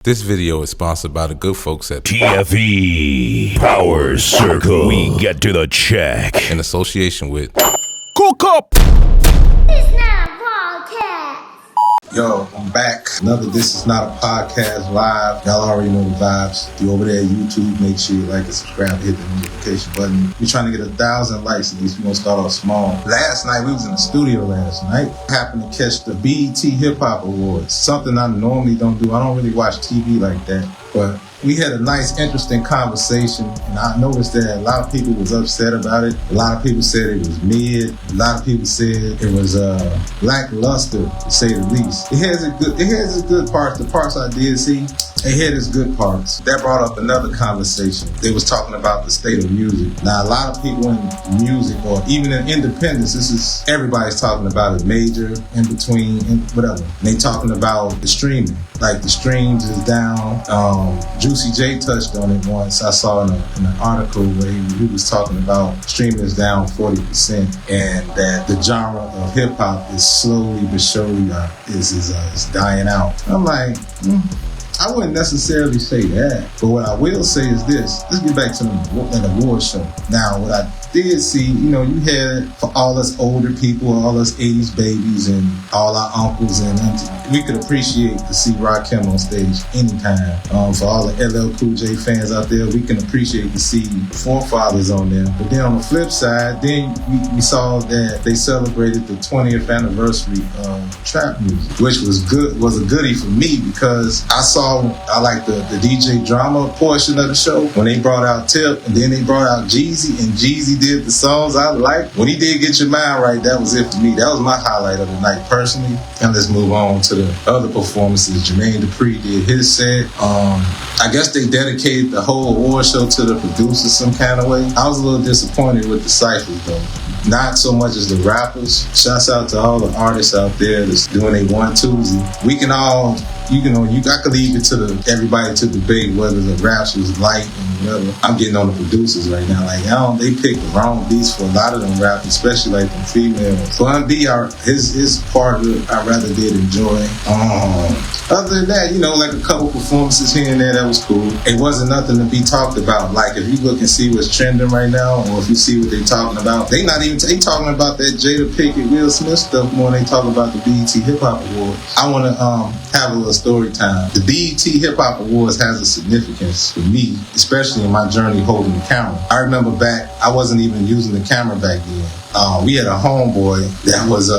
This video is sponsored by the good folks at TFE PowerCircle. We get to the check. in association with Cookup. It's not a podcast. Yo, I'm back. Another This Is Not a Podcast live. Y'all already know the vibes. If you're over there at YouTube, make sure you like and subscribe, hit the notification button. We're trying to get 1,000 likes at least. We're going to start off small. Last night, we was in the studio last night. Happened to catch the BET Hip Hop Awards. Something I normally don't do. I don't really watch TV like that. But we had a nice, interesting conversation, and I noticed that a lot of people was upset about it. A lot of people said it was mid. A lot of people said it was lackluster, to say the least. It has its good parts. The parts I did see, it had its good parts. That brought up another conversation. They was talking about the state of music. Now, a lot of people in music, or even in independence, this is everybody's talking about it, major, in between, and whatever. And they talking about the streaming. Like the streams is down. Juicy J touched on it once. I saw in an article where he was talking about streaming is down 40%, and that the genre of hip hop is slowly but surely is dying out. I'm like, I wouldn't necessarily say that, but what I will say is this. Let's get back to an award show. Now, what I did see, you had for all us older people, all us 80s babies, and all our uncles and aunties, we could appreciate to see Rakim on stage anytime. For all the LL Cool J fans out there, we can appreciate to see forefathers on there. But then on the flip side, then we saw that they celebrated the 20th anniversary of trap music, which was a goodie for me, because I like the DJ drama portion of the show when they brought out Tip, and then they brought out Jeezy, and Jeezy did the songs I liked. When he did Get Your Mind Right, that was it for me. That was my highlight of the night personally. And let's move on to the other performances. Jermaine Dupri did his set. I guess they dedicated the whole award show to the producers some kind of way. I was a little disappointed with the ciphers though. Not so much as the rappers. Shouts out to all the artists out there that's doing a 1-2. We can all, I could leave it to everybody to debate whether the raps was light and whatever. I'm getting on the producers right now. Like, they picked the wrong beats for a lot of them rappers, especially like the females. Bun B, his part of it, I rather did enjoy. Other than that, like a couple performances here and there, that was cool. It wasn't nothing to be talked about. Like, if you look and see what's trending right now, or if you see what they're talking about, they talking about that Jada Pinkett, Will Smith stuff more than they talk about the BET Hip Hop Awards. I want to have a little story time. The BET Hip Hop Awards has a significance for me, especially in my journey holding the camera. I remember back, I wasn't even using the camera back then. We had a homeboy that was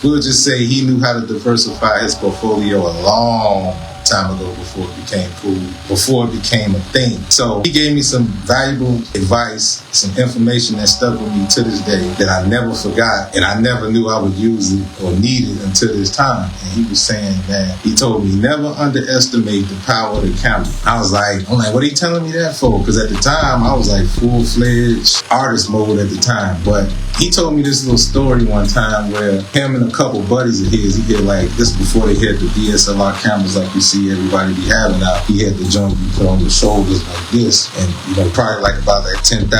we'll just say he knew how to diversify his portfolio a long time ago before it became cool, before it became a thing. So he gave me some valuable advice, some information that stuck with me to this day that I never forgot, and I never knew I would use it or need it until this time. And he was saying that he told me never underestimate the power of the camera. I'm like, what are you telling me that for? Because at the time I was like full-fledged artist mode at the time. But he told me this little story one time where him and a couple buddies of his, he had like this before they had the DSLR cameras like you see everybody be having out. He had the joint you put on your shoulders like this, and probably like about that $10,000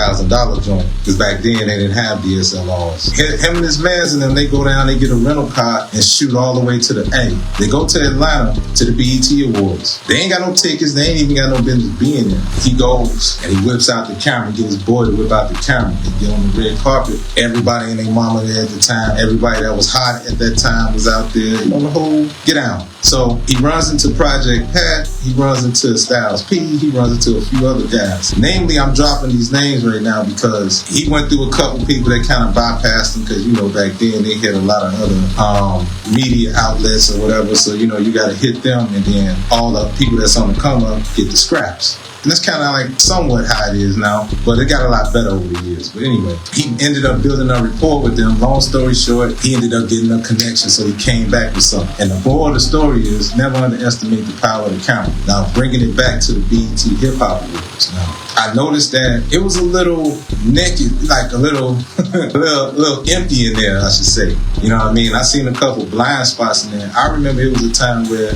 joint, because back then they didn't have DSLRs. Him and his mans and them, they go down, they get a rental car and shoot all the way to the A. They go to Atlanta to the BET Awards. They ain't got no tickets, they ain't even got no business being there. He goes and he whips out the camera, get his boy to whip out the camera. They get on the red carpet. Everybody and their mama there at the time, everybody that was hot at that time was out there, the whole get out. So he runs into Project Pat, he runs into Styles P, he runs into a few other guys. Namely, I'm dropping these names right now because he went through a couple people that kind of bypassed him, because back then they had a lot of other media outlets or whatever, so you got to hit them, and then all the people that's on the come up get the scraps. And that's kind of like somewhat how it is now, but it got a lot better over the years. But anyway, he ended up building a rapport with them. Long story short, he ended up getting a connection, so he came back with something. And the moral of the story is never underestimate the power of the camera. Now, bringing it back to the BET Hip Hop Awards now, I noticed that it was a little naked, like a little empty in there, I should say. You know what I mean? I seen a couple blind spots in there. I remember it was a time where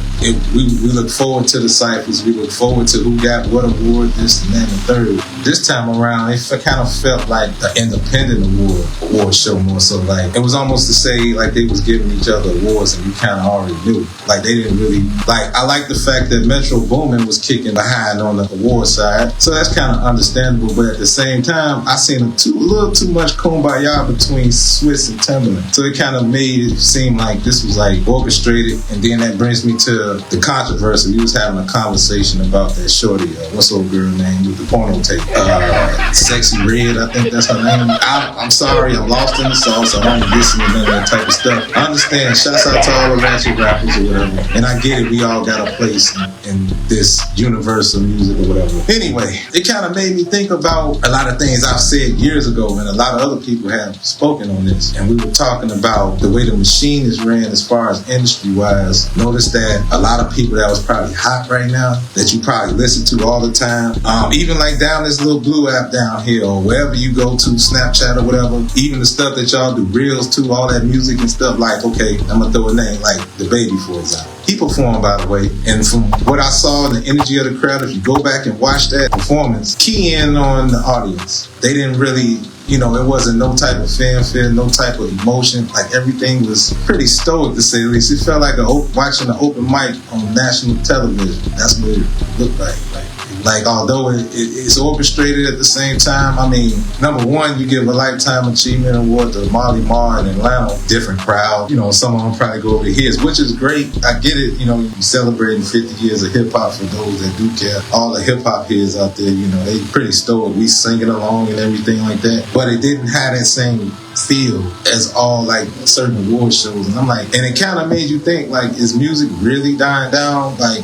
we looked forward to the ciphers. We looked forward to who got what award, this and that and the third. This time around, it kind of felt like an independent award show more so. Like, it was almost to say like they was giving each other awards and you kind of already knew. Like, they didn't really, like, I like the fact that Metro Boomin was kicking behind on the award side. So that's kind of understandable. But at the same time, I seen a little too much kumbaya between Swiss and Timberland. So it kind of made it seem like this was like orchestrated. And then that brings me to the controversy. We was having a conversation about that shorty, what's old girl name with the porno tape? Sexy Red, I think that's her name. I'm sorry, I'm lost in the sauce. I don't listen to none of that type of stuff. I understand. Shouts out to all the ratchet rappers or whatever. And I get it. We all got a place in this universe of music or whatever. Anyway, it kind of made me think about a lot of things I've said years ago, and a lot of other people have spoken on this. And we were talking about the way the machine is ran as far as industry-wise. Notice that a lot of people that was probably hot right now, that you probably listen to all the time, even like down this little blue app down here or wherever you go to, Snapchat or whatever, even the stuff that y'all do reels to, all that music and stuff, like, okay, I'm gonna throw a name like The Baby, for example. He performed, by the way, and from what I saw in the energy of the crowd, if you go back and watch that performance, key in on the audience. They didn't really, it wasn't no type of fanfare, no type of emotion. Like, everything was pretty stoic, to say the least. It felt like watching an open mic on national television. That's what it looked like. Like, although it's orchestrated at the same time, I mean, number one, you give a Lifetime Achievement Award to Marley Marr in Atlanta, different crowd. Some of them probably go over his, which is great. I get it. You celebrating 50 years of hip hop for those that do care. All the hip hop heads out there, they pretty stoic. We singing along and everything like that. But it didn't have that same feel as all like certain award shows, and I'm like, and it kind of made you think, like, is music really dying down? Like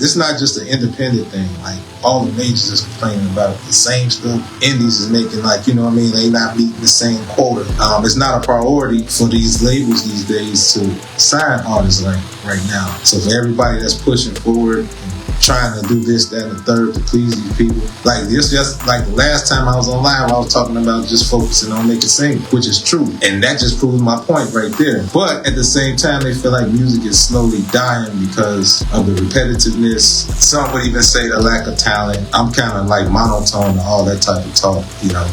this is not just an independent thing. Like, all the majors is complaining about the same stuff. Indies is making, like, they not meeting the same quota. It's not a priority for these labels these days to sign artists like right now. So for everybody that's pushing forward and trying to do this, that, and the third to please these people, like this, just like the last time I was on live, I was talking about just focusing on making singles, which is true, and that just proves my point right there. But at the same time, they feel like music is slowly dying because of the repetitiveness. Some would even say the lack of talent. I'm kind of like monotone to all that type of talk,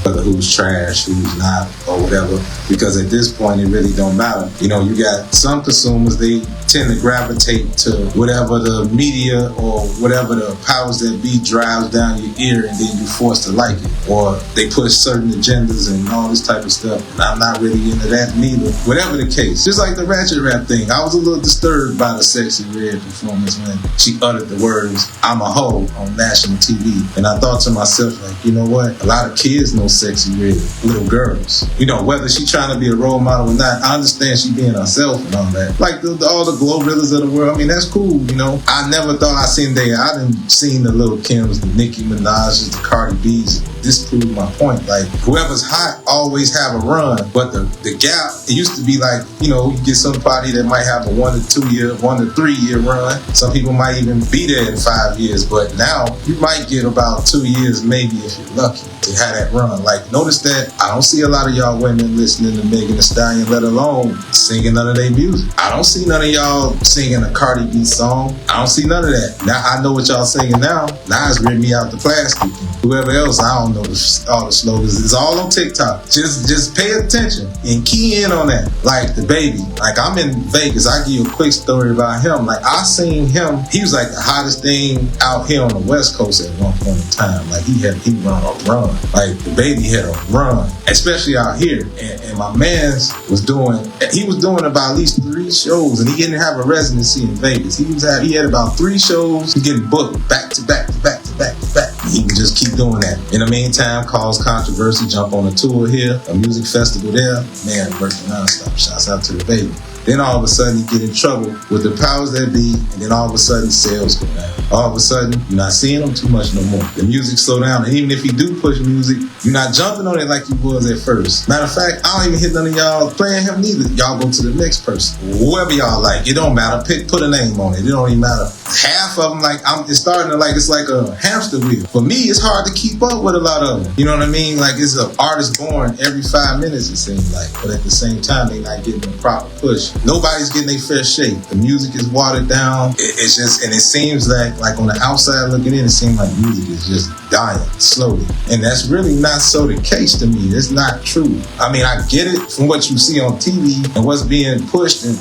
whether who's trash, who's not, or whatever, because at this point, it really don't matter. You got some consumers, they tend to gravitate to whatever the media or whatever the powers that be drives down your ear, and then you're forced to like it. Or they push certain agendas and all this type of stuff, and I'm not really into that neither. Whatever the case. Just like the ratchet rap thing, I was a little disturbed by the Sexy Red performance when she uttered the words, "I'm a hoe" on national TV. And I thought to myself, like, you know what? A lot of kids know Sexy Red, little girls. Whether she trying to be a role model or not, I understand she being herself and all that. Like all the Glorillas of the world, I mean, that's cool, I never thought I didn't seen the Lil' Kims, the Nicki Minaj's, the Cardi B's. This proved my point. Like, whoever's hot always have a run, but the gap, it used to be like, you get somebody that might have a 1 to 2 year, 1 to 3 year run. Some people might even be there in 5 years, but now you might get about 2 years, maybe, if you're lucky, to have that run. Like, notice that I don't see a lot of y'all women listening to Megan Thee Stallion, let alone singing none of their music. I don't see none of y'all singing a Cardi B song. I don't see none of that. Now I know what y'all singing now. Now it's ripped me out the plastic. Whoever else, I don't know all the slogans. It's all on TikTok. Just pay attention and key in on that. Like The Baby. Like, I'm in Vegas. I give you a quick story about him. Like, I seen him. He was like the hottest thing out here on the West Coast at one point in time. Like, he run a run. Like, The Baby had a run, especially out here. And my man's was doing about at least 3 shows, and he didn't have a residency in Vegas. He had about 3 shows. He getting booked back to back to back to back to back. He can just keep doing that. In the meantime, cause controversy, jump on a tour here, a music festival there. Man, working nonstop. Shouts out to The Baby. Then all of a sudden, you get in trouble with the powers that be, and then all of a sudden, sales go down. All of a sudden, you're not seeing them too much no more. The music slow down, and even if you do push music, you're not jumping on it like you was at first. Matter of fact, I don't even hit none of y'all playing him neither. Y'all go to the next person. Whoever y'all like, it don't matter. Put a name on it. It don't even matter. Half of them, it's starting to it's like a hamster wheel. For me, it's hard to keep up with a lot of them. You know what I mean? Like, it's an artist born every 5 minutes, it seems like. But at the same time, they not getting the proper push. nobody's getting their fair shake. The music is watered down. It's just, and it seems like on the outside looking in, it seems like music is just dying slowly. And that's really not so the case to me. It's not true. I mean, I get it from what you see on TV and what's being pushed and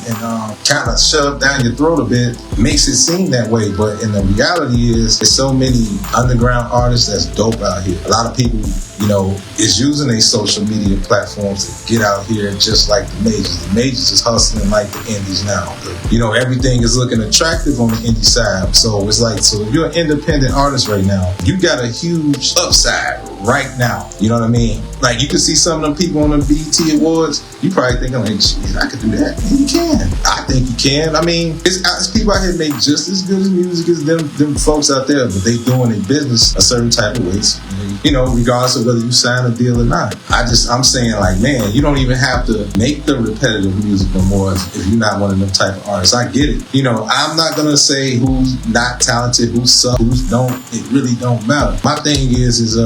kind of shoved down your throat a bit makes it seem that way. But in the reality is, there's so many underground artists that's dope out here. A lot of people, is using their social media platforms to get out here just like the majors. The majors is hustling like the indies now. Everything is looking attractive on the indie side. So it's like, so if you're an independent artist right now, you got a huge upside right now. You know what I mean? Like, you can see some of them people on the BET Awards, you probably thinking like, shit, I could do that. And you can. I think you can. I mean, it's people out here make just as good as music as them folks out there, but they doing their business a certain type of ways. Regardless of whether you sign a deal or not. I'm saying, like, man, you don't even have to make the repetitive music no more if you're not one of them type of artists. I get it. I'm not gonna say who's not talented, who's suck, who's don't. It really don't matter. My thing is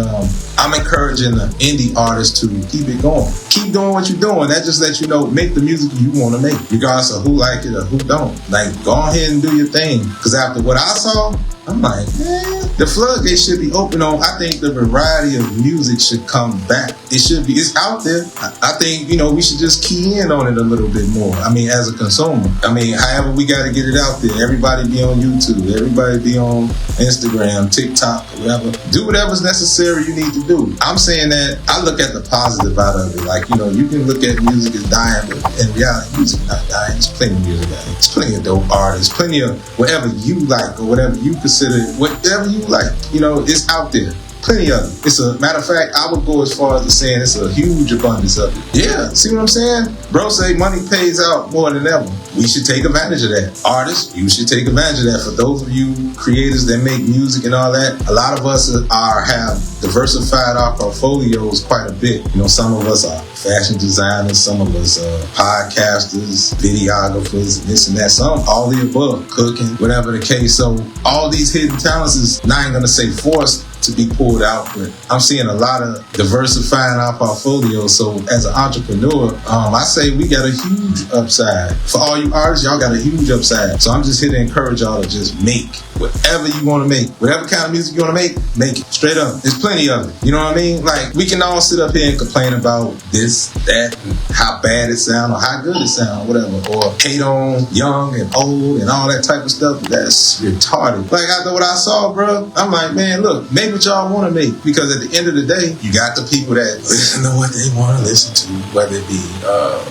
I'm encouraging the indie artists to keep it going. Keep doing what you're doing. That just lets you know, make the music you want to make, regardless of who like it or who don't. Like, go ahead and do your thing. Because after what I saw, I'm like, man, the floodgates should be open on. I think the variety of music should come back. It's out there. I think, we should just key in on it a little bit more. I mean, as a consumer. I mean, however we got to get it out there. Everybody be on YouTube. Everybody be on Instagram, TikTok, whatever. Do whatever's necessary you need to do. I'm saying that I look at the positive out of it. Like, you can look at music as dying, but in reality, music not dying. There's plenty of music out there. There's plenty of dope artists. Plenty of whatever you like or whatever you consider, whatever you like, it's out there. Plenty of it. It's a matter of fact, I would go as far as to saying it's a huge abundance of it. Yeah, see what I'm saying? Bro say money pays out more than ever. We should take advantage of that. Artists, you should take advantage of that. For those of you creators that make music and all that, a lot of us have diversified our portfolios quite a bit. Some of us are fashion designers, some of us are podcasters, videographers, this and that. Some, all the above, cooking, whatever the case. So all these hidden talents is, I ain't gonna say forced to be pulled out, but I'm seeing a lot of diversifying our portfolio. So as an entrepreneur, I say we got a huge upside. For all you artists, y'all got a huge upside. So I'm just here to encourage y'all to just make whatever you want to make. Whatever kind of music you want to make it. Straight up. There's plenty of it. You know what I mean? Like, we can all sit up here and complain about this, that, and how bad it sounds or how good it sounds, whatever. Or hate on young and old and all that type of stuff. That's retarded. Like, after what I saw, bro, I'm like, man, look, make what y'all want to make. Because at the end of the day, you got the people that listen to what they want to listen to, whether it be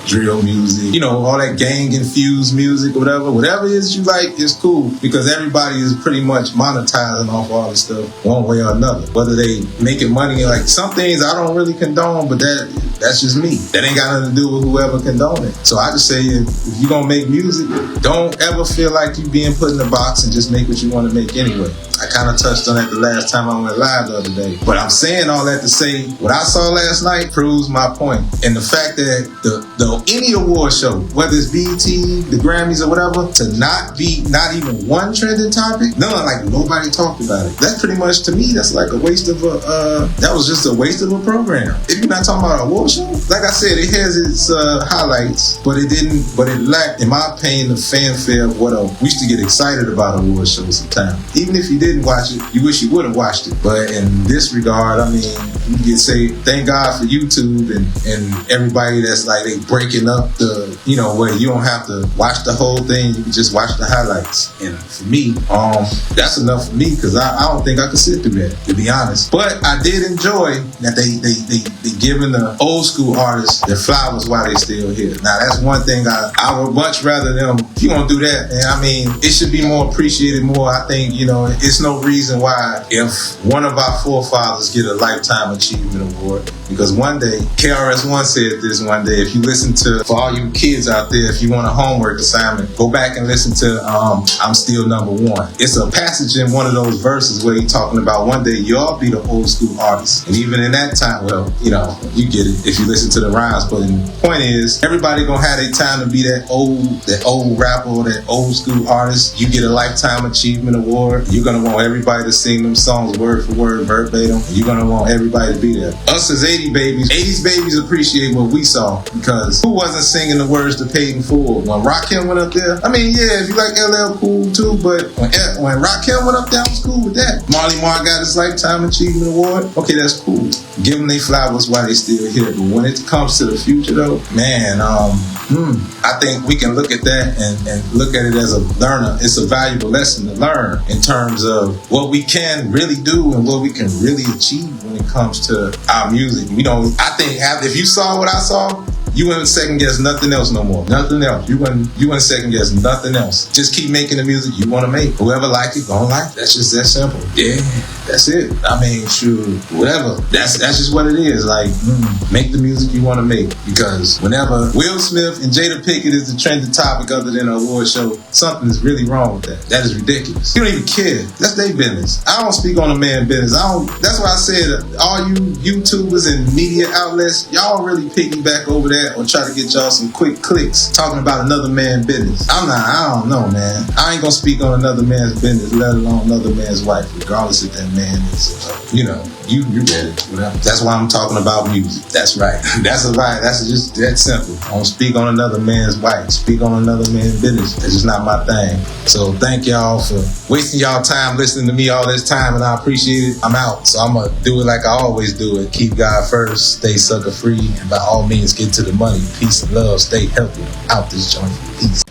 drill music, all that gang-infused music, whatever it is you like is cool, because everybody is pretty much monetizing off all this stuff one way or another. Whether they making money, like, some things I don't really condone, but that's just me. That ain't got nothing to do with whoever condone it. So I just say, if you're gonna make music, don't ever feel like you being put in a box and just make what you want to make anyway. I kind of touched on that the last time I went live the other day. But I'm saying all that to say, what I saw last night proves my point. And the fact that any award show, whether it's BET, the Grammys or whatever, to not even one trending topic, nobody talked about it. That's pretty much, to me, that's like a waste of that was just a waste of a program. If you're not talking about an award show, like I said, it has its highlights, but it lacked, in my opinion, the fanfare of what we used to get excited about award shows sometimes. Even if you didn't watch it, you wish you would have watched it. But in this regard, I mean, you can say thank God for YouTube and everybody that's like, they breaking up the, where you don't have to watch the whole thing, you can just watch the highlights. And for me, that's enough for me, because I don't think I could sit through that, to be honest. But I did enjoy that they giving the old school artists their flowers while they still here. Now that's one thing I would much rather them, if you want to do that, and I mean, it should be more appreciated more. I think, it's no reason why, if one of our forefathers get a Lifetime Achievement Award, because one day, KRS-One said this one day, if you listen to, for all you kids out there, if you want a homework assignment, go back and listen to I'm Still Number One. It's a passage in one of those verses where he's talking about one day y'all be the old school artists. And even in that time, well, you get it if you listen to the rhymes, but the point is, everybody gonna have their time to be that old rapper or that old school artist. You get a Lifetime Achievement Award, you're gonna want everybody to sing them songs word for word, verbatim. And you're gonna want everybody to be there. Us as 80s babies appreciate what we saw, because who wasn't singing the words to Paid in Full? When Rakim went up there, I mean, yeah, if you like LL Cool too, but when Rakim went up there, I was cool with that. Marley Marl got his Lifetime Achievement Award. Okay, that's cool. Give them their flowers while they still here. But when it comes to the future though, man, I think we can look at that and look at it as a learner. It's a valuable lesson to learn in terms of what we can really do and what we can really achieve when it comes to our music. You know, I think if you saw what I saw, you wouldn't second guess nothing else no more. Nothing else. You wouldn't second guess nothing else. Just keep making the music you want to make. Whoever like it, gonna like it. That's just that simple. Yeah, that's it. I mean, shoot, whatever. That's just what it is. Like, make the music you want to make. Because whenever Will Smith and Jada Pinkett is the trending topic other than an award show, something is really wrong with that. That is ridiculous. You don't even care. That's their business. I don't speak on a man's business. That's why I said, all you YouTubers and media outlets, y'all really piggyback over that or try to get y'all some quick clicks talking about another man's business. I don't know, man. I ain't gonna speak on another man's business, let alone another man's wife, regardless if that man is, you get it, whatever. That's why I'm talking about music. That's right. That's just that simple. I don't speak on another man's wife, speak on another man's business. That's just not my thing. So thank y'all for wasting y'all time listening to me all this time, and I appreciate it. I'm out. So I'm gonna do it like I always do it. Keep God first, stay sucker free, and by all means get to the money. Peace and love, stay healthy. Out this joint. Peace.